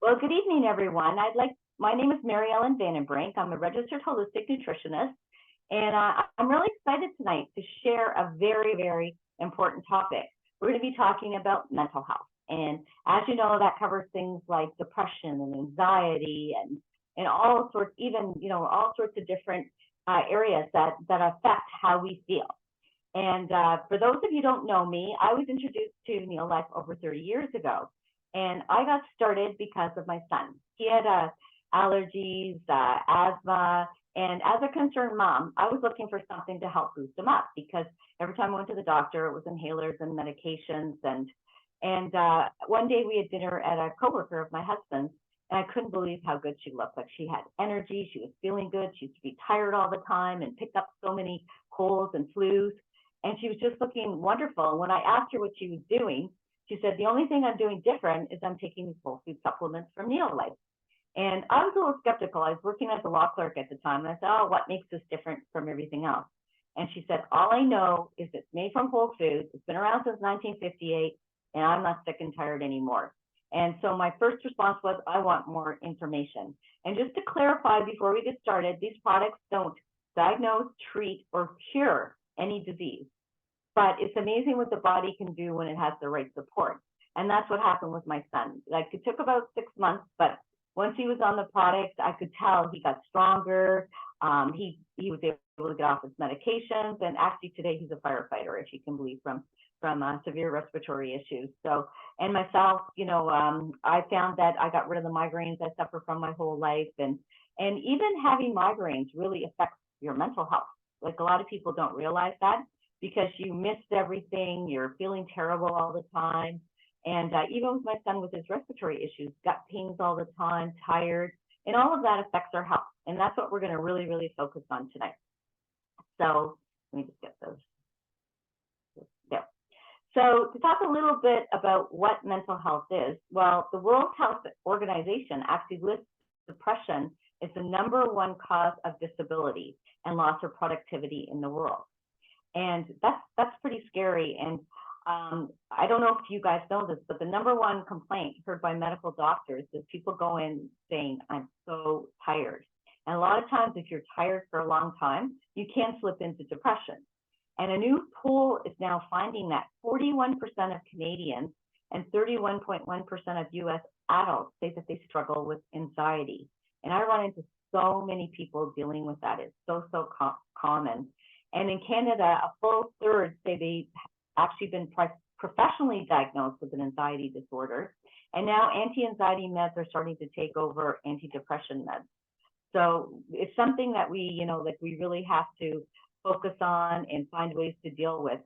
Well, good evening, everyone. My name is Maryellen I'm a registered holistic nutritionist, and I'm really excited tonight to share a very, very important topic. We're going to be talking about mental health. And as you know, that covers things like depression and anxiety and all sorts, even, all sorts of different areas that affect how we feel. And for those of you who don't know me, I was introduced to Neil Life over 30 years ago. And I got started because of my son. He had allergies, asthma, and as a concerned mom, I was looking for something to help boost him up because every time I went to the doctor, it was inhalers and medications. And one day we had dinner at a coworker of my husband's, and I couldn't believe how good she looked. Like she had energy, she was feeling good. She used to be tired all the time and picked up so many colds and flus, and she was just looking wonderful. And when I asked her what she was doing, she said, the only thing I'm doing different is I'm taking these whole food supplements from Neil Life. And I was a little skeptical. I was working as a law clerk at the time. And I said, oh, what makes this different from everything else? And she said, all I know is it's made from whole foods. It's been around since 1958, and I'm not sick and tired anymore. And so my first response was, I want more information. And just to clarify before we get started, these products don't diagnose, treat, or cure any disease. But it's amazing what the body can do when it has the right support. And that's what happened with my son. Like it took about 6 months, but once he was on the product, I could tell he got stronger. He was able to get off his medications. And actually today he's a firefighter, if you can believe, from severe respiratory issues. So, and myself, I found that I got rid of the migraines I suffer from my whole life. And even having migraines really affects your mental health. Like a lot of people don't realize that, because you missed everything, you're feeling terrible all the time. And even with my son with his respiratory issues, gut pains all the time, tired, and all of that affects our health. And that's what we're going to really, really focus on tonight. So let me just get those. There. So to talk a little bit about what mental health is, well, the World Health Organization actually lists depression as the #1 cause of disability and loss of productivity in the world. And that's pretty scary. And I don't know if you guys know this, but the #1 complaint heard by medical doctors is people go in saying, I'm so tired. And a lot of times, if you're tired for a long time, you can slip into depression. And a new poll is now finding that 41% of Canadians and 31.1% of US adults say that they struggle with anxiety. And I run into so many people dealing with that. It's so common. And in Canada, a full third say they've actually been professionally diagnosed with an anxiety disorder. And now anti-anxiety meds are starting to take over antidepressant meds. So it's something that we really have to focus on and find ways to deal with.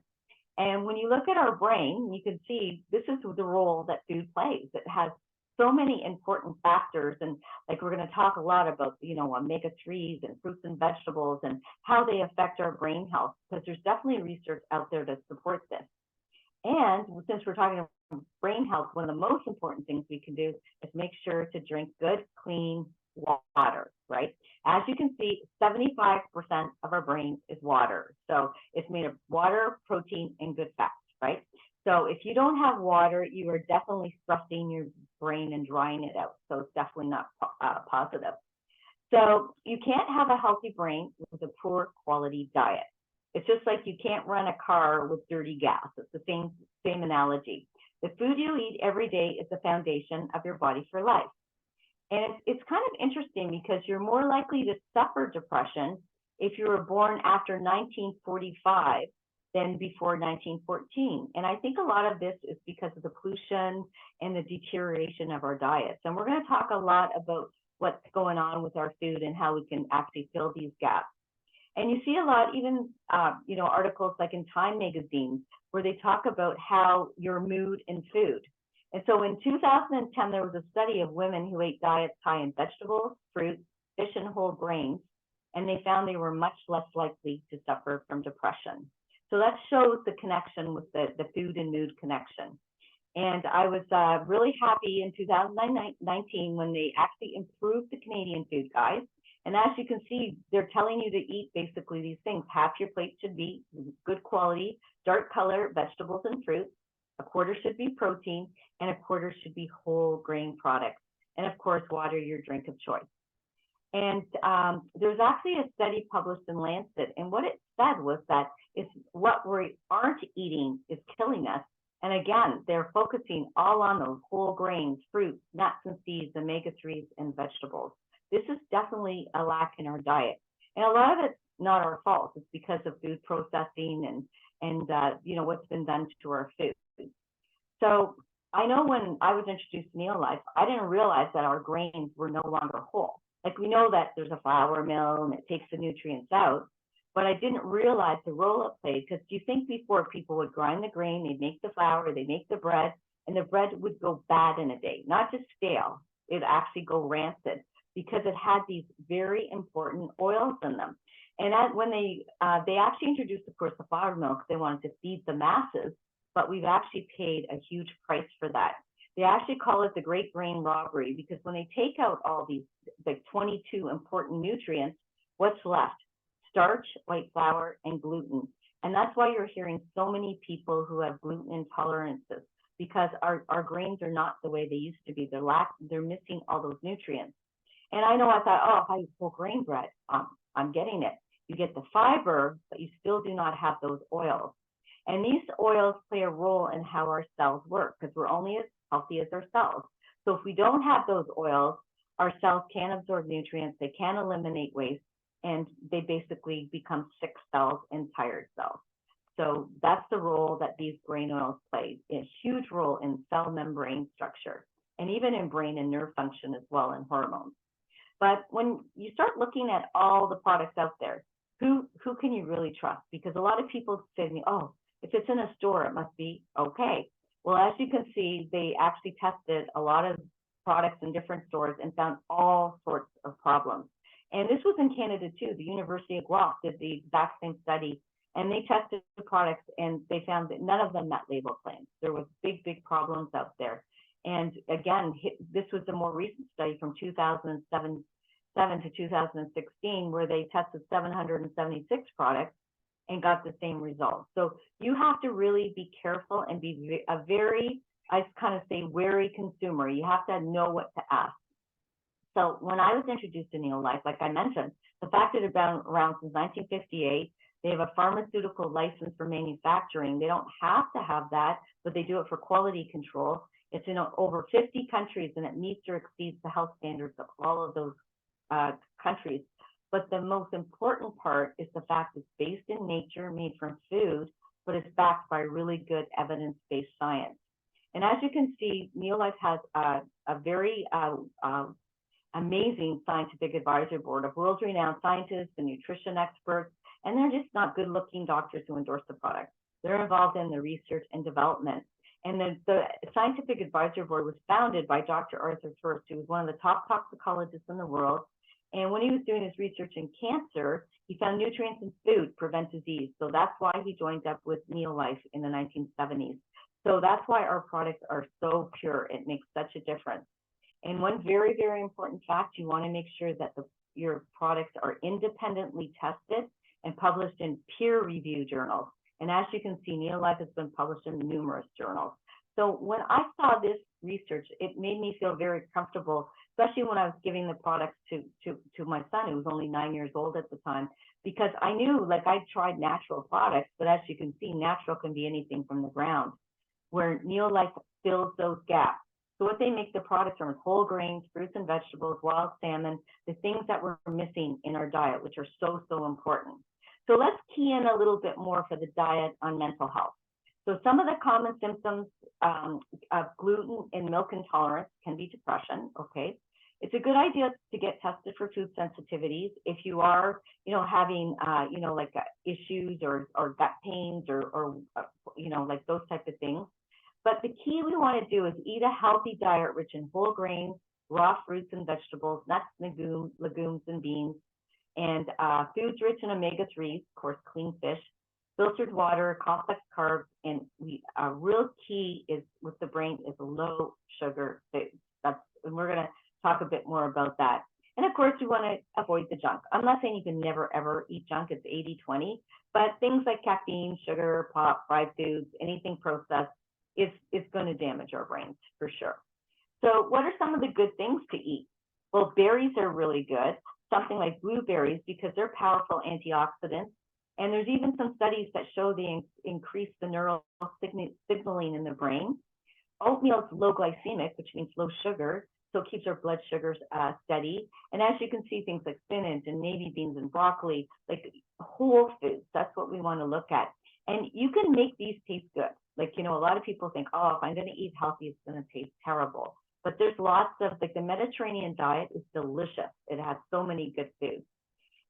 And when you look at our brain, you can see this is the role that food plays. It has so many important factors, and like we're going to talk a lot about, omega-3s and fruits and vegetables and how they affect our brain health, because there's definitely research out there to support this. And since we're talking about brain health, one of the most important things we can do is make sure to drink good, clean water, right? As you can see, 75% of our brain is water. So it's made of water, protein, and good fats, right? So if you don't have water, you are definitely stressing your brain and drying it out. So it's definitely not positive. So you can't have a healthy brain with a poor quality diet. It's just like you can't run a car with dirty gas. It's the same analogy. The food you eat every day is the foundation of your body for life. And it's kind of interesting because you're more likely to suffer depression if you were born after 1945 than before 1914. And I think a lot of this is because of the pollution and the deterioration of our diets. And we're going to talk a lot about what's going on with our food and how we can actually fill these gaps. And you see a lot, even articles like in Time magazine, where they talk about how your mood and food. And so in 2010, there was a study of women who ate diets high in vegetables, fruits, fish, and whole grains, and they found they were much less likely to suffer from depression. So that shows the connection with the food and mood connection. And I was really happy in 2019 when they actually improved the Canadian food guide. And as you can see, they're telling you to eat basically these things. Half your plate should be good quality, dark color vegetables and fruits. A quarter should be protein, and a quarter should be whole grain products. and of course, water your drink of choice. And there's actually a study published in Lancet, and what it said was that it's what we aren't eating is killing us. And again, they're focusing all on those whole grains, fruits, nuts and seeds, omega-3s, and vegetables. This is definitely a lack in our diet. And a lot of it's not our fault. It's because of food processing and what's been done to our food. So I know when I was introduced to Neolife, I didn't realize that our grains were no longer whole. Like we know that there's a flour mill and it takes the nutrients out, but I didn't realize the role it played, because do you think before people would grind the grain, they'd make the flour, they'd make the bread, and the bread would go bad in a day, not just stale, it'd actually go rancid because it had these very important oils in them. And when they actually introduced, of course, the flour mill because they wanted to feed the masses, but we've actually paid a huge price for that. They actually call it the great grain robbery, because when they take out all these, like 22 important nutrients, what's left? Starch, white flour, and gluten. And that's why you're hearing so many people who have gluten intolerances, because our grains are not the way they used to be. They're missing all those nutrients. And I know I thought, oh, if I eat whole grain bread, I'm getting it. You get the fiber, but you still do not have those oils. And these oils play a role in how our cells work, because we're only as healthy as our cells. So if we don't have those oils, our cells can't absorb nutrients, they can't eliminate waste, and they basically become sick cells and tired cells. So that's the role that these grain oils play, a huge role in cell membrane structure, and even in brain and nerve function as well, and hormones. But when you start looking at all the products out there, who can you really trust? Because a lot of people say to me, oh, if it's in a store, it must be okay. Well, as you can see, they actually tested a lot of products in different stores and found all sorts of problems. And this was in Canada too. The University of Guelph did the exact same study, and they tested the products and they found that none of them met label claims. There was big problems out there. And again, this was a more recent study from 2007 to 2016, where they tested 776 products and got the same results. So you have to really be careful and be a very, I kind of say, wary consumer. You have to know what to ask. So when I was introduced to Neolife, like I mentioned, the fact that it's been around since 1958, they have a pharmaceutical license for manufacturing. They don't have to have that, but they do it for quality control. It's in over 50 countries, and it meets or exceeds the health standards of all of those countries. But the most important part is the fact it's based in nature, made from food, but it's backed by really good evidence-based science. And as you can see, Neolife has a very amazing scientific advisory board of world-renowned scientists and nutrition experts, and they're just not good-looking doctors who endorse the product. They're involved in the research and development. And the scientific advisory board was founded by Dr. Arthur First, who was one of the top toxicologists in the world. And when he was doing his research in cancer, he found nutrients in food prevent disease. So that's why he joined up with Neolife in the 1970s. So that's why our products are so pure. It makes such a difference. And one very important fact, you want to make sure that your products are independently tested and published in peer-reviewed journals. And as you can see, Neolife has been published in numerous journals. So when I saw this research, it made me feel very comfortable, especially when I was giving the products to my son, who was only 9 years old at the time, because I knew, like, I tried natural products, but as you can see, natural can be anything from the ground, where Neolife fills those gaps. So what they make the products from is whole grains, fruits and vegetables, wild salmon, the things that we're missing in our diet, which are so important. So let's key in a little bit more for the diet on mental health. So some of the common symptoms of gluten and milk intolerance can be depression, okay? It's a good idea to get tested for food sensitivities if you are, having, issues or gut pains or like those type of things. But the key we want to do is eat a healthy diet rich in whole grains, raw fruits and vegetables, nuts, legumes and beans, and foods rich in omega-3s, of course, clean fish, filtered water, complex carbs, and a real key is with the brain is low sugar foods. And we're going to talk a bit more about that. And of course, we want to avoid the junk. I'm not saying you can never, ever eat junk. It's 80-20. But things like caffeine, sugar, pop, fried foods, anything processed is going to damage our brains for sure. So what are some of the good things to eat? Well, berries are really good, something like blueberries because they're powerful antioxidants. And there's even some studies that show they increase the neural signaling in the brain. Oatmeal is low glycemic, which means low sugar, so it keeps our blood sugars steady. And as you can see, things like spinach and navy beans and broccoli, like whole foods, that's what we want to look at. And you can make these taste good. Like, a lot of people think, oh, if I'm going to eat healthy, it's going to taste terrible. But there's lots of, like, the Mediterranean diet is delicious. It has so many good foods.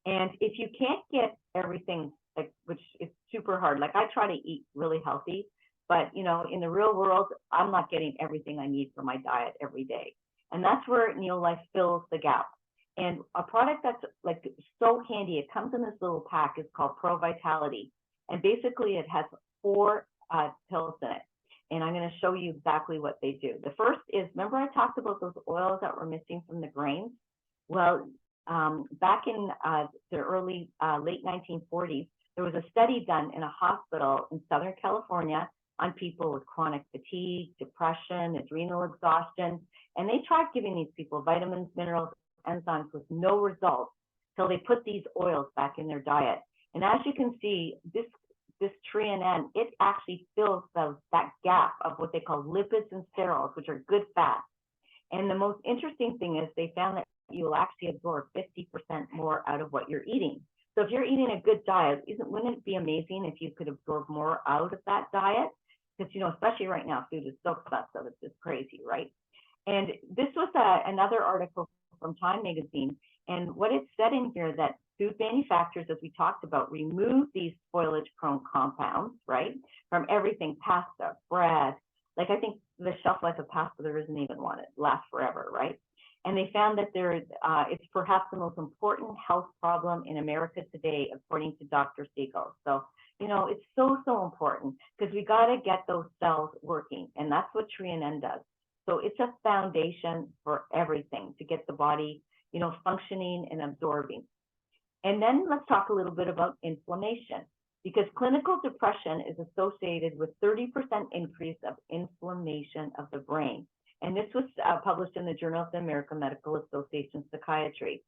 And if you can't get everything, like, which is super hard, like I try to eat really healthy, but in the real world, I'm not getting everything I need for my diet every day. And that's where Neolife fills the gap. And a product that's like so handy, it comes in this little pack, is called Pro Vitality. And basically it has 4 pills in it. And I'm going to show you exactly what they do. The first is, remember I talked about those oils that were missing from the grains? Well, back in the late 1940s, there was a study done in a hospital in Southern California on people with chronic fatigue, depression, adrenal exhaustion, and they tried giving these people vitamins, minerals, enzymes with no results until they put these oils back in their diet. And as you can see, this TRINN, it actually fills that gap of what they call lipids and sterols, which are good fats. And the most interesting thing is they found that you will actually absorb 50% more out of what you're eating. So if you're eating a good diet, wouldn't it be amazing if you could absorb more out of that diet? Because, especially right now, food is so expensive, it's just crazy, right? And this was another article from Time magazine. And what it said in here that food manufacturers, as we talked about, remove these spoilage-prone compounds, right, from everything, pasta, bread. Like, I think the shelf life of pasta, there isn't even one. It lasts forever, right? And they found that it's perhaps the most important health problem in America today, according to Dr. Siegel. So, it's so, so important because we got to get those cells working. And that's what TRINN does. So it's a foundation for everything to get the body, functioning and absorbing. And then let's talk a little bit about inflammation, because clinical depression is associated with 30% increase of inflammation of the brain. And this was published in the Journal of the American Medical Association Psychiatry.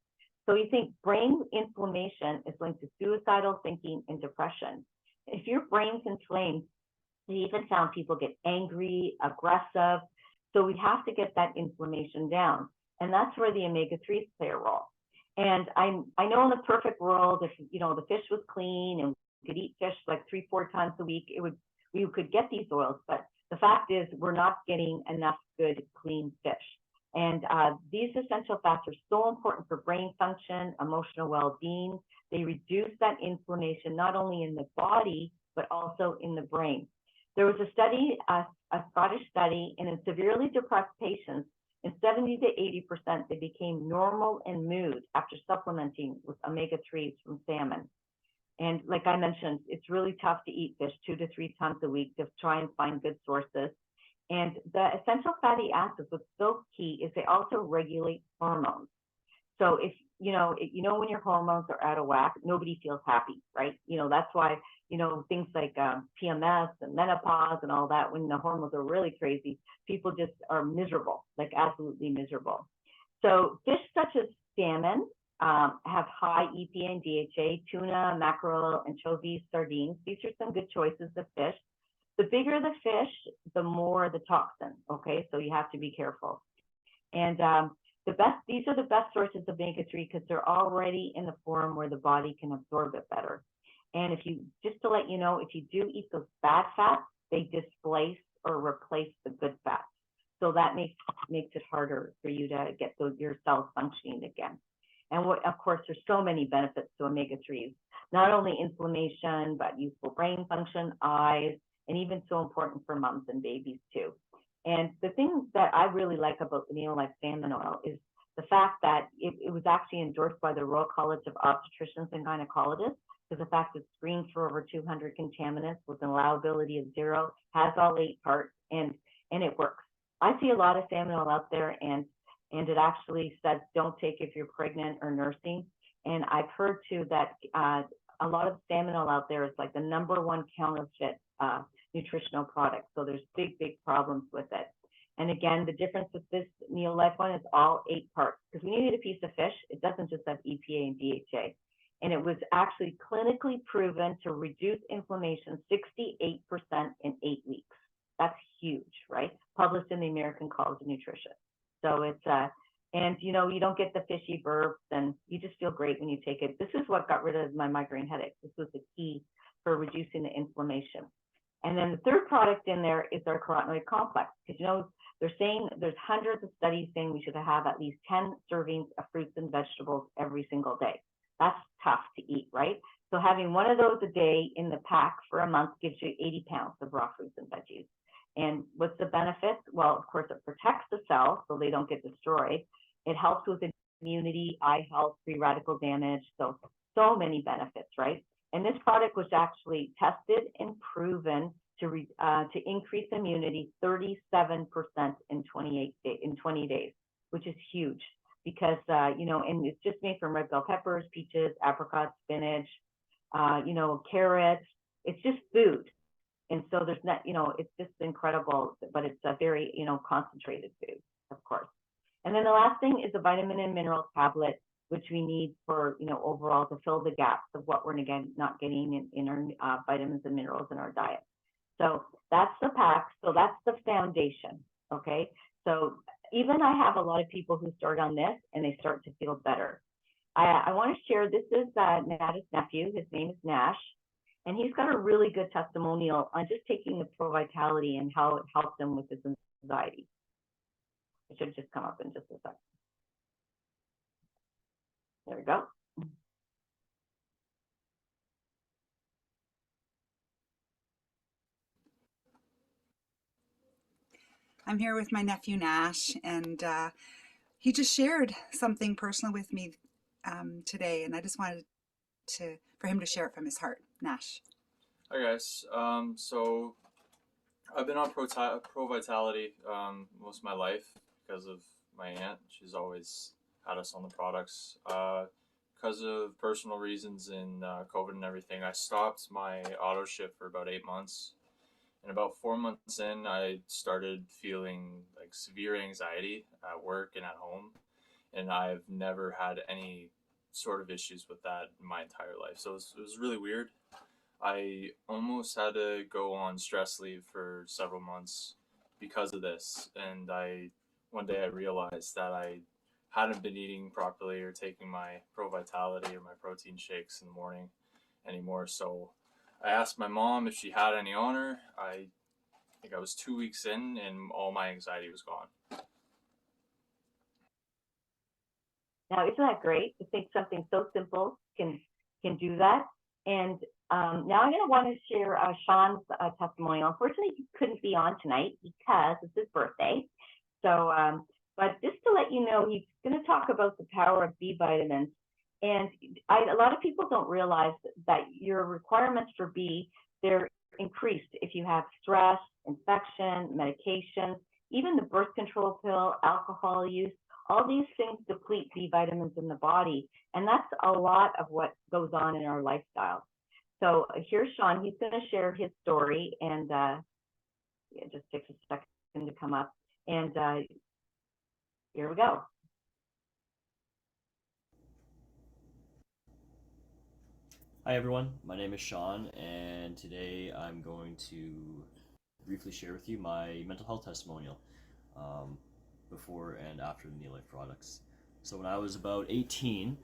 So you think brain inflammation is linked to suicidal thinking and depression. If your brain's inflamed, we even found people get angry, aggressive. So we have to get that inflammation down. And that's where the omega-3s play a role. And I know in the perfect world, if the fish was clean and we could eat fish like 3-4 times a week, we could get these oils. But the fact is, we're not getting enough good, clean fish. And these essential fats are so important for brain function, emotional well-being. They reduce that inflammation not only in the body, but also in the brain. There was a study, a Scottish study, and in severely depressed patients, in 70 to 80%, they became normal in mood after supplementing with omega-3s from salmon. And like I mentioned, it's really tough to eat fish 2 to 3 times a week to try and find good sources. And the essential fatty acids, what's so key is they also regulate hormones. So if when your hormones are out of whack, nobody feels happy, right? That's why, things like PMS and menopause and all that, when the hormones are really crazy, people just are miserable, like absolutely miserable. So fish such as salmon have high EPA and DHA, tuna, mackerel, anchovies, sardines. These are some good choices of fish. The bigger the fish, the more the toxin, okay? So you have to be careful. And these are the best sources of omega-3 because they're already in the form where the body can absorb it better. And just to let you know, if you do eat those bad fats, they displace or replace the good fats. So that makes it harder for you to get your cells functioning again. And of course, there's so many benefits to omega-3s, not only inflammation, but useful brain function, eyes, and even so important for moms and babies too. And the thing that I really like about the Neolife salmon oil is the fact that it was actually endorsed by the Royal College of Obstetricians and Gynecologists, because the fact it's screened for over 200 contaminants with an allowability of 0, has all 8 parts, and it works. I see a lot of salmon oil out there, and it actually says don't take if you're pregnant or nursing. And I've heard too that a lot of salmon oil out there is like the #1 counterfeit nutritional product. So there's big problems with it. And again, the difference with this Neolife one is all 8 parts, because we needed a piece of fish. It doesn't just have EPA and DHA. And it was actually clinically proven to reduce inflammation 68% in 8 weeks. That's huge, right? Published in the American College of Nutrition. So it's, and you know, you don't get the fishy burps, and you just feel great when you take it. This is what got rid of my migraine headaches. This was the key for reducing the inflammation. And then the third product in there is our carotenoid complex, because you know, they're saying there's hundreds of studies saying we should have at least 10 servings of fruits and vegetables every single day. That's tough to eat, right? So having one of those a day in the pack for a month gives you 80 pounds of raw fruits and veggies. And what's the benefit? Well, of course, it protects the cells so they don't get destroyed. It helps with immunity, eye health, free radical damage. So many benefits, right? And this product was actually tested and proven to increase immunity 37% in 20 days, which is huge, because you know, and it's just made from red bell peppers, peaches, apricots, spinach, you know, carrots. It's just food, and so there's not, you know, it's just incredible. But it's a very, you know, concentrated food, of course. And then the last thing is a vitamin and mineral tablet, which we need for, you know, overall to fill the gaps of what we're again not getting in our vitamins and minerals in our diet. So that's the pack. So that's the foundation. Okay. So even I have a lot of people who start on this and they start to feel better. I want to share, this is Nada's nephew. His name is Nash. And he's got a really good testimonial on just taking the Pro Vitality and how it helped him with his anxiety. It should just come up in just a second. There we go. I'm here with my nephew Nash, and he just shared something personal with me today, and I just wanted for him to share it from his heart. Nash. Hi guys. So I've been on Pro Vitality most of my life because of my aunt. She's always had us on the products. Because of personal reasons in COVID and everything, I stopped my auto ship for about 8 months. And about 4 months in, I started feeling like severe anxiety at work and at home. And I've never had any sort of issues with that in my entire life. So it was really weird. I almost had to go on stress leave for several months because of this. And one day I realized that I hadn't been eating properly or taking my Pro Vitality or my protein shakes in the morning anymore. So I asked my mom if she had any on her. I think I was 2 weeks in and all my anxiety was gone. Now, isn't that great to think something so simple can do that? And now I'm going to want to share Sean's testimonial. Unfortunately, he couldn't be on tonight because it's his birthday. So, but just to let you know, he's going to talk about the power of B vitamins. And a lot of people don't realize that your requirements for B, they're increased if you have stress, infection, medications, even the birth control pill, alcohol use. All these things deplete B vitamins in the body, and that's a lot of what goes on in our lifestyle. So here's Sean. He's going to share his story, and it just takes a second to come up. And here we go. Hi everyone, my name is Sean, and today I'm going to briefly share with you my mental health testimonial before and after the Neolife products. So when I was about 18,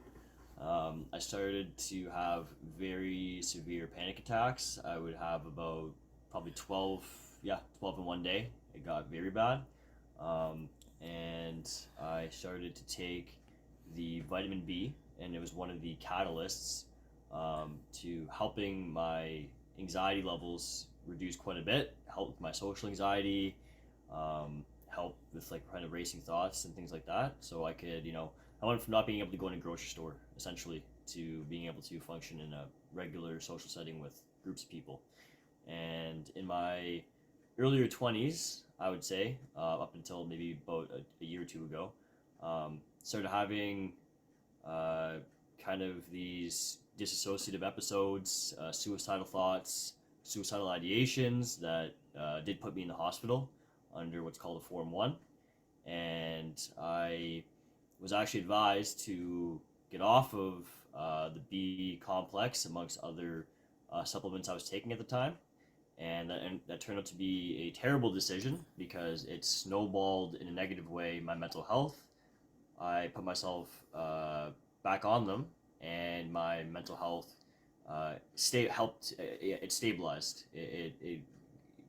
I started to have very severe panic attacks. I would have about probably 12 in one day. It got very bad. And I started to take the vitamin B, and it was one of the catalysts to helping my anxiety levels reduce quite a bit, help with my social anxiety, help with like kind of racing thoughts and things like that. So I could, I went from not being able to go in a grocery store essentially to being able to function in a regular social setting with groups of people. And in my earlier 20s, I would say, up until maybe about a year or two ago, started having kind of these dissociative episodes, suicidal thoughts, suicidal ideations that did put me in the hospital. under what's called a Form 1. And I was actually advised to get off of the B complex amongst other supplements I was taking at the time. And that turned out to be a terrible decision because it snowballed in a negative way my mental health. I put myself back on them, and my mental health it stabilized it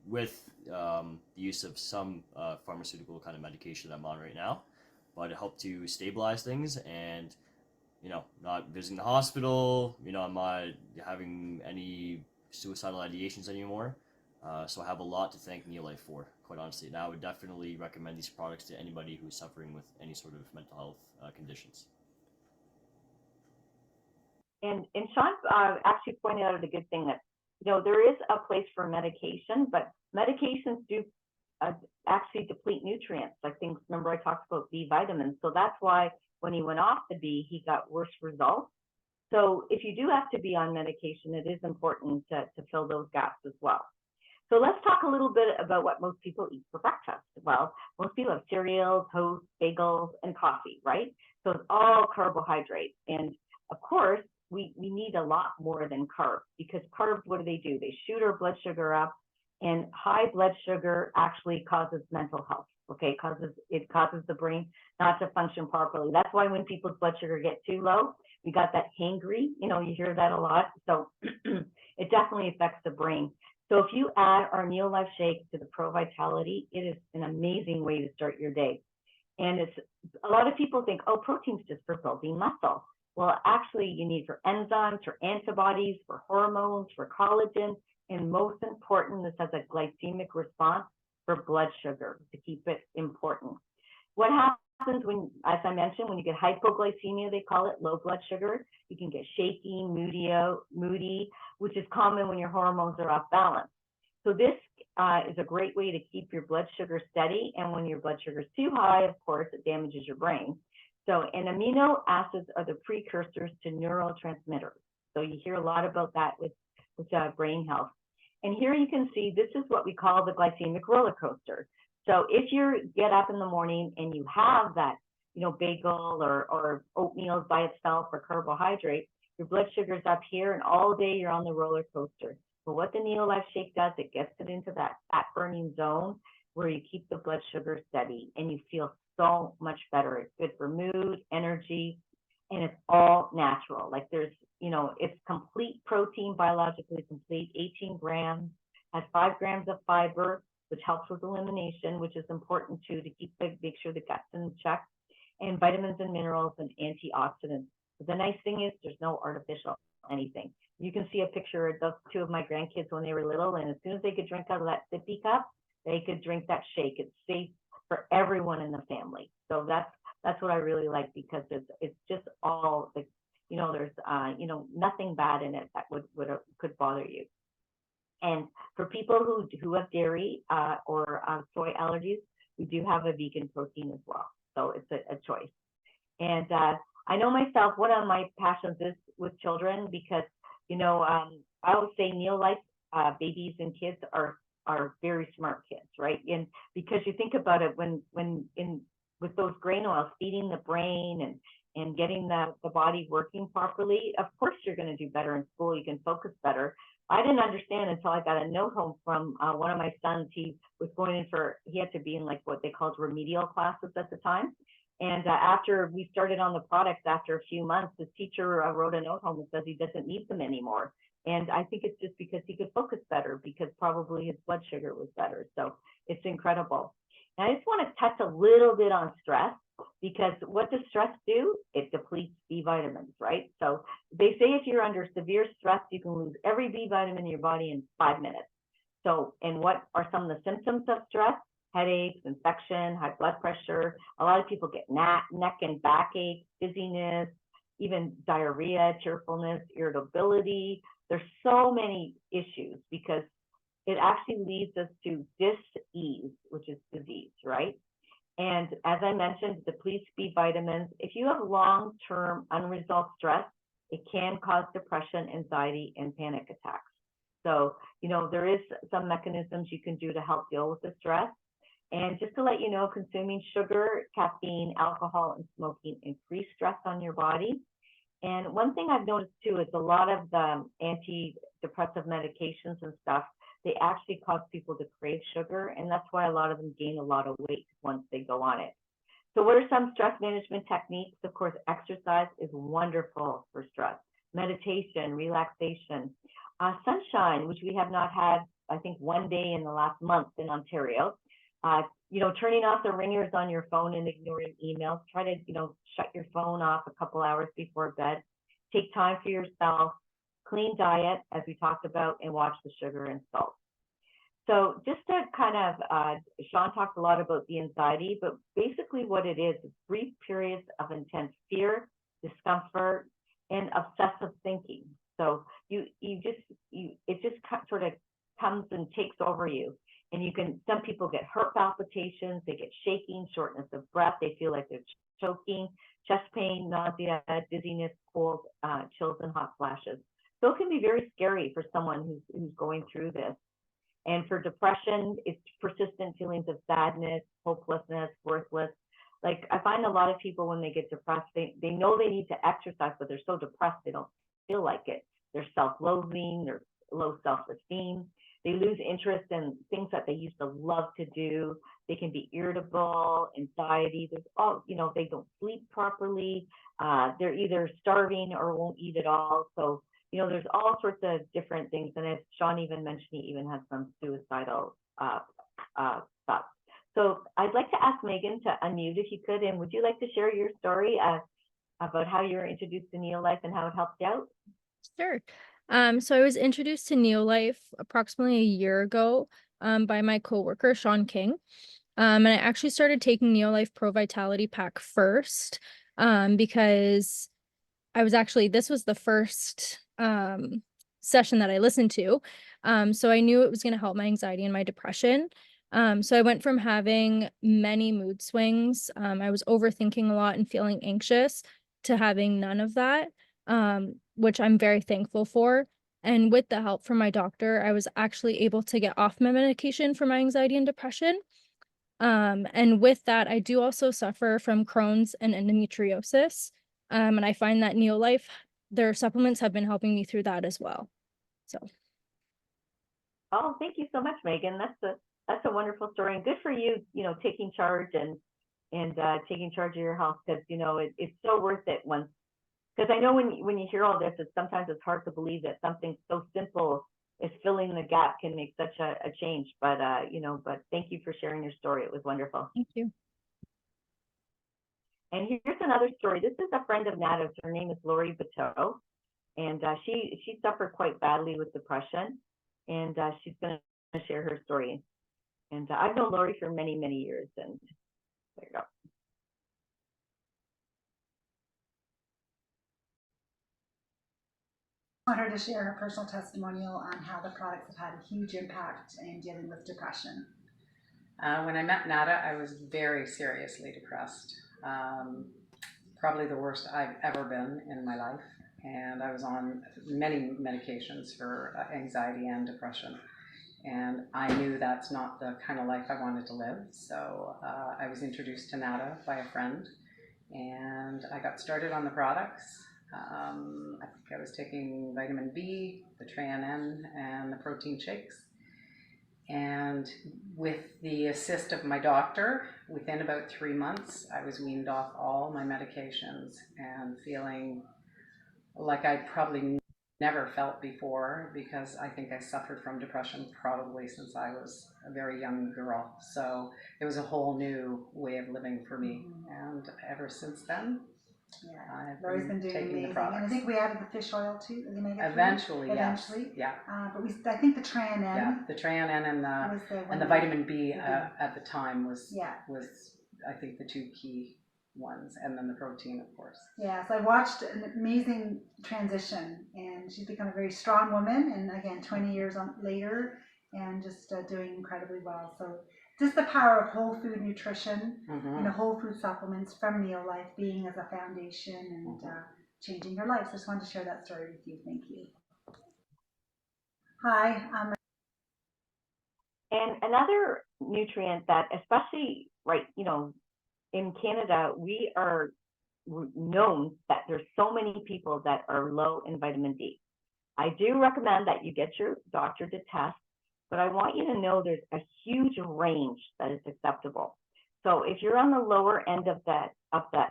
with the use of some pharmaceutical kind of medication I'm on right now, but it helped to stabilize things. And not visiting the hospital, I'm not having any suicidal ideations anymore. So I have a lot to thank Neolife for, quite honestly. And I would definitely recommend these products to anybody who's suffering with any sort of mental health conditions. And Sean actually pointed out a good thing that, there is a place for medication, but medications do actually deplete nutrients, like things, remember I talked about B vitamins. So that's why when he went off the B, he got worse results. So if you do have to be on medication, it is important to fill those gaps as well. So let's talk a little bit about what most people eat for breakfast. Well, most people have cereal, toast, bagels, and coffee, right? So it's all carbohydrates. And of course, we need a lot more than carbs, because carbs, what do? They shoot our blood sugar up, and high blood sugar actually causes mental health, okay? It causes the brain not to function properly. That's why when people's blood sugar get too low, we got that hangry, you hear that a lot. So it definitely affects the brain. So if you add our Neolife Shake to the Pro Vitality, it is an amazing way to start your day. And a lot of people think, oh, protein's just for building muscle. Well, actually, you need for enzymes, for antibodies, for hormones, for collagen, and most important, this has a glycemic response for blood sugar to keep it important. What happens when, as I mentioned, when you get hypoglycemia, they call it low blood sugar, you can get shaky, moody, which is common when your hormones are off balance. So this is a great way to keep your blood sugar steady. And when your blood sugar is too high, of course, it damages your brain. So, and amino acids are the precursors to neurotransmitters. So you hear a lot about that with brain health. And here you can see, this is what we call the glycemic roller coaster. So if you get up in the morning and you have that, bagel or oatmeal by itself or carbohydrate, your blood sugar's up here, and all day you're on the roller coaster. But what the Neolife Shake does, it gets it into that fat burning zone where you keep the blood sugar steady and you feel so much better. It's good for mood, energy, and it's all natural. Like it's complete protein, biologically complete, 18 grams, has 5 grams of fiber, which helps with elimination, which is important too, to make sure the gut's in check, and vitamins and minerals and antioxidants. But the nice thing is there's no artificial anything. You can see a picture of those 2 of my grandkids when they were little, and as soon as they could drink out of that sippy cup, they could drink that shake. It's safe for everyone in the family. So that's what I really like, because it's just all, there's nothing bad in it that could bother you. And for people who have dairy or soy allergies, we do have a vegan protein as well. So it's a choice. And I know myself, one of my passions is with children, because, I always say Neolife babies and kids are very smart kids, right? And because you think about it, with those grain oils, feeding the brain and getting the body working properly, of course you're going to do better in school. You can focus better. I didn't understand until I got a note home from one of my sons. He was he had to be in like what they called remedial classes at the time. And after we started on the products, after a few months, his teacher wrote a note home that says he doesn't need them anymore. And I think it's just because he could focus better, because probably his blood sugar was better. So it's incredible. And I just want to touch a little bit on stress, because what does stress do? It depletes B vitamins, right? So they say if you're under severe stress, you can lose every B vitamin in your body in 5 minutes. So, and what are some of the symptoms of stress? Headaches, infection, high blood pressure. A lot of people get neck and backache, dizziness, even diarrhea, tearfulness, irritability. There's so many issues, because it actually leads us to dis-ease, which is disease, right? And as I mentioned, depletes B vitamins. If you have long-term unresolved stress, it can cause depression, anxiety, and panic attacks. So, there is some mechanisms you can do to help deal with the stress. And just to let you know, consuming sugar, caffeine, alcohol, and smoking increase stress on your body. And one thing I've noticed too is a lot of the antidepressive medications and stuff, they actually cause people to crave sugar. And that's why a lot of them gain a lot of weight once they go on it. So what are some stress management techniques? Of course, exercise is wonderful for stress. Meditation, relaxation, sunshine, which we have not had, I think, one day in the last month in Ontario. Turning off the ringers on your phone and ignoring emails. Try to, shut your phone off a couple hours before bed. Take time for yourself. Clean diet, as we talked about, and watch the sugar and salt. So just to kind of, Sean talked a lot about the anxiety, but basically what it is brief periods of intense fear, discomfort, and obsessive thinking. So it just sort of comes and takes over you. And some people get heart palpitations, they get shaking, shortness of breath, they feel like they're choking, chest pain, nausea, dizziness, cold, chills, and hot flashes. So it can be very scary for someone who's going through this. And for depression, it's persistent feelings of sadness, hopelessness, worthless. Like I find a lot of people when they get depressed, they know they need to exercise, but they're so depressed they don't feel like it. They're self-loathing, they're low self-esteem. They lose interest in things that they used to love to do. They can be irritable, anxiety. There's all, they don't sleep properly. They're either starving or won't eat at all. So there's all sorts of different things. And as Sean even mentioned, he even has some suicidal thoughts. So I'd like to ask Megan to unmute if you could. And would you like to share your story about how you were introduced to Neolife and how it helped you out? Sure. So I was introduced to Neolife approximately a year ago by my coworker, Sean King. And I actually started taking Neolife Pro Vitality Pack first because this was the first session that I listened to. So I knew it was going to help my anxiety and my depression. So I went from having many mood swings. I was overthinking a lot and feeling anxious to having none of that, which I'm very thankful for. And with the help from my doctor, I was actually able to get off my medication for my anxiety and depression. And with that, I do also suffer from Crohn's and endometriosis. And I find that Neolife, their supplements have been helping me through that as well. So. Oh, thank you so much, Megan. That's a wonderful story, and good for you. Taking charge and taking charge of your health, because it's so worth it once. Because I know when you hear all this, sometimes it's hard to believe that something so simple as filling the gap can make such a change. But but thank you for sharing your story. It was wonderful. Thank you. And here's another story. This is a friend of Nada's. Her name is Lori Bateau, and she suffered quite badly with depression, and she's going to share her story. And I've known Lori for many, many years, and there you go. I want her to share her personal testimonial on how the products have had a huge impact in dealing with depression. When I met Nada, I was very seriously depressed. Probably the worst I've ever been in my life. And I was on many medications for anxiety and depression. And I knew that's not the kind of life I wanted to live. So I was introduced to Nada by a friend. And I got started on the products. I think I was taking vitamin B, the TreaN, and the protein shakes. And with the assist of my doctor, within about 3 months, I was weaned off all my medications and feeling like I probably never felt before, because I think I suffered from depression probably since I was a very young girl. So it was a whole new way of living for me. And ever since then, I've Lori's been doing taking amazing. the products. And I think we added the fish oil too, the omega-3. Eventually, Eventually. yes. Yeah. But I think the TreaN. Yeah, the TreaN and the vitamin B at the time was I think the two key ones, and then the protein, of course. Yeah, so I watched an amazing transition, and she's become a very strong woman, and again 20 years later, and just doing incredibly well. So just the power of whole food nutrition and whole food supplements from Neolife being as a foundation and changing her life. So I just wanted to share that story with you. Thank you. Hi, And another nutrient that, especially right, in Canada, we are known that there's so many people that are low in vitamin D. I do recommend that you get your doctor to test, but I want you to know there's a huge range that is acceptable. So if you're on the lower end of that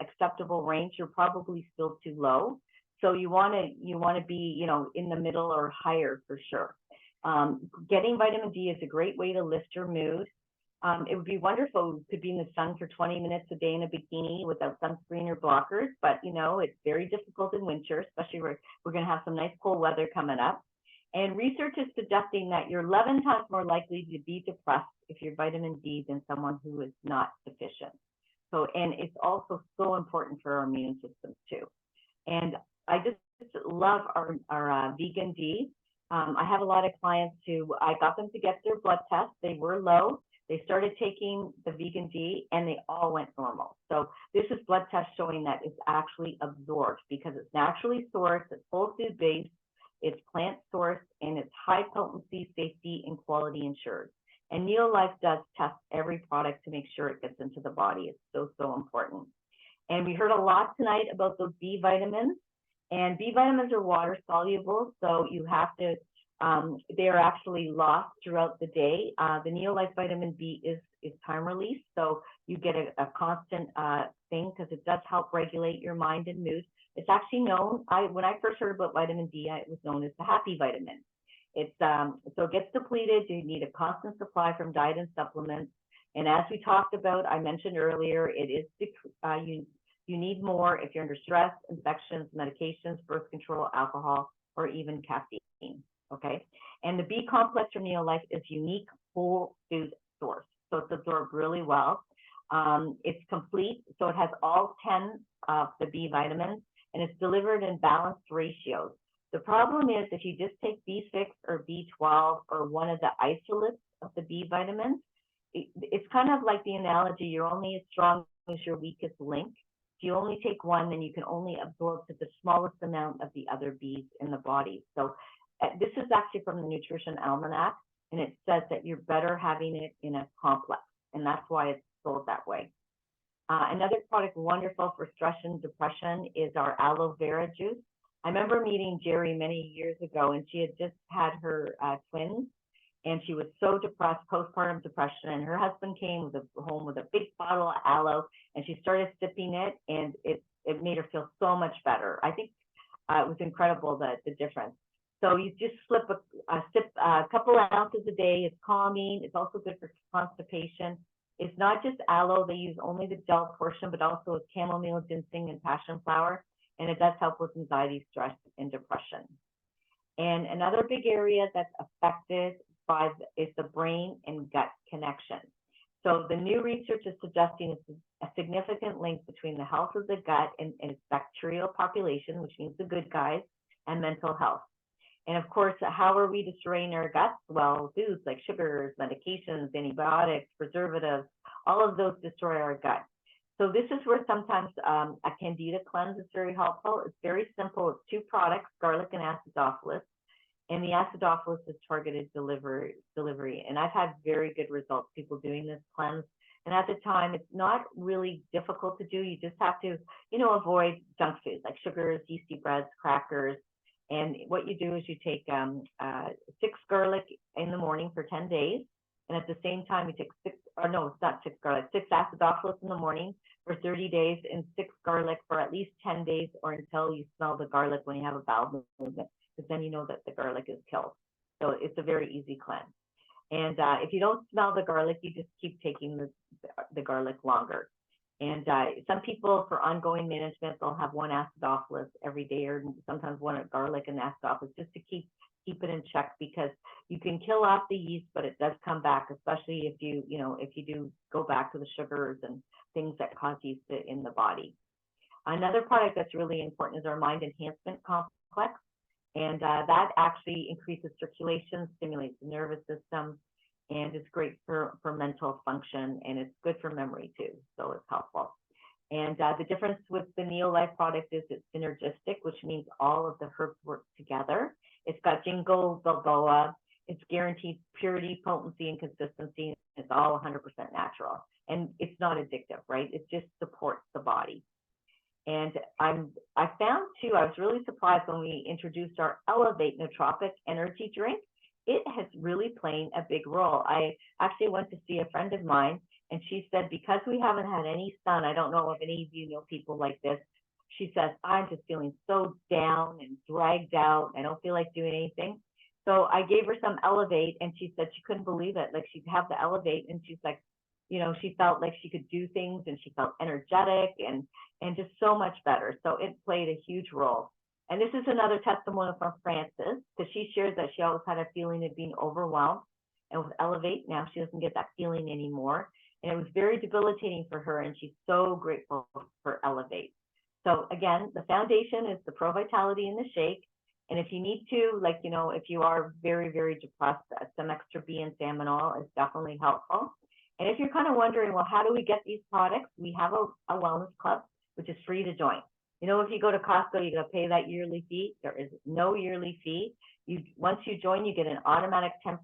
acceptable range, you're probably still too low. So you want to be in the middle or higher for sure. Getting vitamin D is a great way to lift your mood. It would be wonderful to be in the sun for 20 minutes a day in a bikini without sunscreen or blockers, but it's very difficult in winter, especially we're going to have some nice cold weather coming up. And research is suggesting that you're 11 times more likely to be depressed if you're vitamin D than someone who is not deficient. So, and it's also so important for our immune system too. And I just love our vegan D. I have a lot of clients who I got them to get their blood tests. They were low. They started taking the vegan D and they all went normal. So this is blood test showing that it's actually absorbed because it's naturally sourced, it's whole food based, it's plant sourced, and it's high potency, safety, and quality insured. And Neolife does test every product to make sure it gets into the body. It's so, so important. And we heard a lot tonight about those B vitamins. And B vitamins are water soluble, so you have to, they are actually lost throughout the day. The Neolife vitamin B is time release, so you get a constant thing because it does help regulate your mind and mood. It's actually known, when I first heard about vitamin D, it was known as the happy vitamin. It's so it gets depleted. You need a constant supply from diet and supplements. And as we talked about, I mentioned earlier, it is you need more if you're under stress, infections, medications, birth control, alcohol, or even caffeine. Okay. And the B complex from Neolife is unique whole food source, so it's absorbed really well. It's complete, so it has all 10 of the B vitamins, and it's delivered in balanced ratios. The problem is if you just take B6 or B12 or one of the isolates of the B vitamins, it's kind of like the analogy, you're only as strong as your weakest link. If you only take one, then you can only absorb to the smallest amount of the other Bs in the body. So this is actually from the Nutrition Almanac, and it says that you're better having it in a complex, and that's why it's sold that way. Another product wonderful for stress and depression is our aloe vera juice. I remember meeting Jerry many years ago, and she had just had her twins, and she was so depressed, postpartum depression, and her husband came home with a big bottle of aloe, and she started sipping it, and it made her feel so much better. I think it was incredible, the difference. So you just sip a couple of ounces a day. It's calming. It's also good for constipation. It's not just aloe. They use only the gel portion, but also chamomile, ginseng, and passion flower. And it does help with anxiety, stress, and depression. And another big area that's affected is the brain and gut connection. So the new research is suggesting a significant link between the health of the gut and its bacterial population, which means the good guys, and mental health. And of course, how are we destroying our guts? Well, foods like sugars, medications, antibiotics, preservatives, all of those destroy our gut. So this is where sometimes a candida cleanse is very helpful. It's very simple. It's 2 products, garlic and acidophilus. And the acidophilus is targeted delivery. And I've had very good results, people doing this cleanse. And at the time, it's not really difficult to do. You just have to, avoid junk foods like sugars, yeasty breads, crackers. And what you do is you take 6 garlic in the morning for 10 days. And at the same time, you take 6 acidophilus in the morning for 30 days and 6 garlic for at least 10 days or until you smell the garlic when you have a bowel movement, because then you know that the garlic is killed. So it's a very easy cleanse. And if you don't smell the garlic, you just keep taking the garlic longer. And some people, for ongoing management, they'll have 1 acidophilus every day, or sometimes 1 garlic and acidophilus, just to keep it in check, because you can kill off the yeast, but it does come back, especially if you do go back to the sugars and things that cause yeast in the body. Another product that's really important is our Mind Enhancement Complex, and that actually increases circulation, stimulates the nervous system, and it's great for mental function, and it's good for memory too, so it's helpful. And the difference with the Neolife product is it's synergistic, which means all of the herbs work together. It's got ginkgo biloba, It's guaranteed purity, potency, and consistency. It's all 100% natural, and it's not addictive, right? It just supports the body. And I found too, I was really surprised when we introduced our Elevate Nootropic Energy Drink. It has really played a big role. I actually went to see a friend of mine, and she said, because we haven't had any sun, I don't know if any of you know people like this. She says, I'm just feeling so down and dragged out. I don't feel like doing anything. So I gave her some Elevate, and she said she couldn't believe it. Like, she'd have the Elevate, and she's like, you know, she felt like she could do things, and she felt energetic and just so much better. So it played a huge role. And this is another testimonial from Frances, because she shares that she always had a feeling of being overwhelmed. And with Elevate, now she doesn't get that feeling anymore. And it was very debilitating for her, and she's so grateful for Elevate. So again, the foundation is the Pro Vitality in the shake. And if you need to, like, you know, if you are very, very depressed, some extra B and salmonol is definitely helpful. And if you're kind of wondering, well, how do we get these products? We have a wellness club, which is free to join. You know, if you go to Costco, you got to pay that yearly fee. There is no yearly fee. Once you join, you get an automatic 10%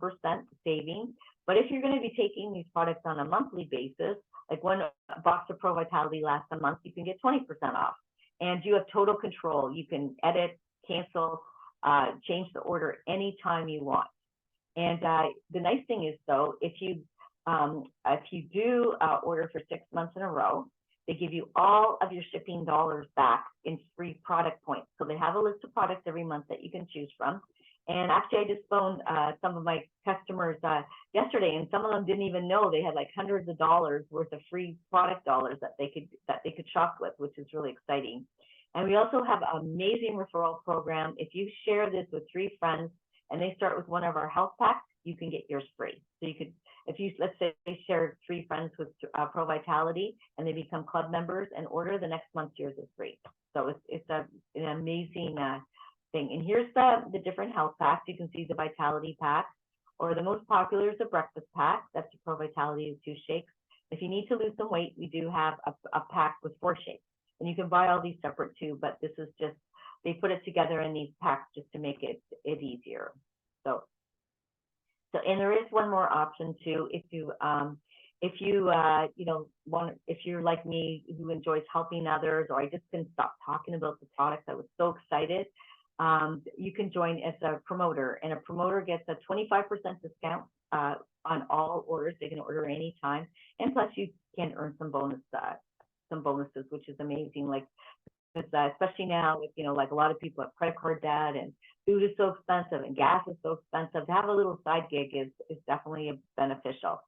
savings. But if you're going to be taking these products on a monthly basis, like one box of Pro Vitality lasts a month, you can get 20% off. And you have total control. You can edit, cancel, change the order anytime you want. And the nice thing is, though, if you do order for 6 months in a row, they give you all of your shipping dollars back in free product points. So they have a list of products every month that you can choose from. And actually, I just phoned some of my customers yesterday, and some of them didn't even know they had like hundreds of dollars worth of free product dollars that they could shop with, which is really exciting. And we also have an amazing referral program. If you share this with 3 friends and they start with one of our health packs, you can get yours free. So you could, if you, let's say, share 3 friends with Pro Vitality and they become club members and order, the next month yours is free. So it's an amazing thing. And here's the different health packs. You can see the Vitality pack, or the most popular is the breakfast pack. That's the Pro Vitality with 2 shakes. If you need to lose some weight, we do have a pack with 4 shakes. And you can buy all these separate too, but this is just, they put it together in these packs just to make it easier. So, and there is one more option too. If you you know, if you're like me who enjoys helping others, or I just couldn't stop talking about the products, I was so excited. You can join as a promoter, and a promoter gets a 25% discount on all orders. They can order anytime, and plus you can earn some bonuses, which is amazing. Like, especially now, with, you know, like a lot of people have credit card debt, and food is so expensive, and gas is so expensive. To have a little side gig is definitely beneficial.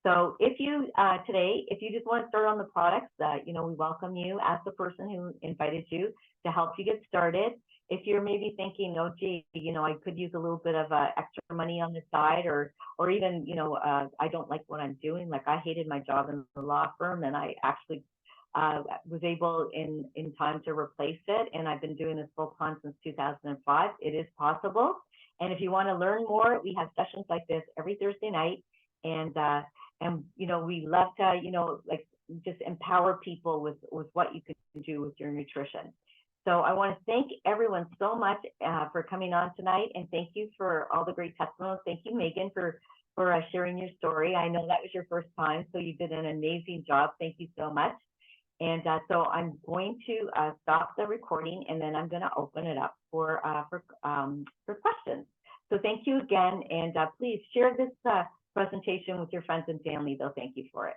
So if you today, if you just want to start on the products, you know, we welcome you. Ask the person who invited you to help you get started. If you're maybe thinking, oh, gee, you know, I could use a little bit of extra money on the side, or even, you know, I don't like what I'm doing. Like, I hated my job in the law firm, and I actually was able in time to replace it. And I've been doing this full time since 2005. It is possible. And if you want to learn more, we have sessions like this every Thursday night. And you know, we love to, you know, like, just empower people with what you can do with your nutrition. So I want to thank everyone so much for coming on tonight, and thank you for all the great testimonies. Thank you, Megan, for sharing your story. I know that was your first time, so you did an amazing job. Thank you so much. And so I'm going to stop the recording, and then I'm going to open it up for questions. So thank you again, and please share this presentation with your friends and family. They'll thank you for it.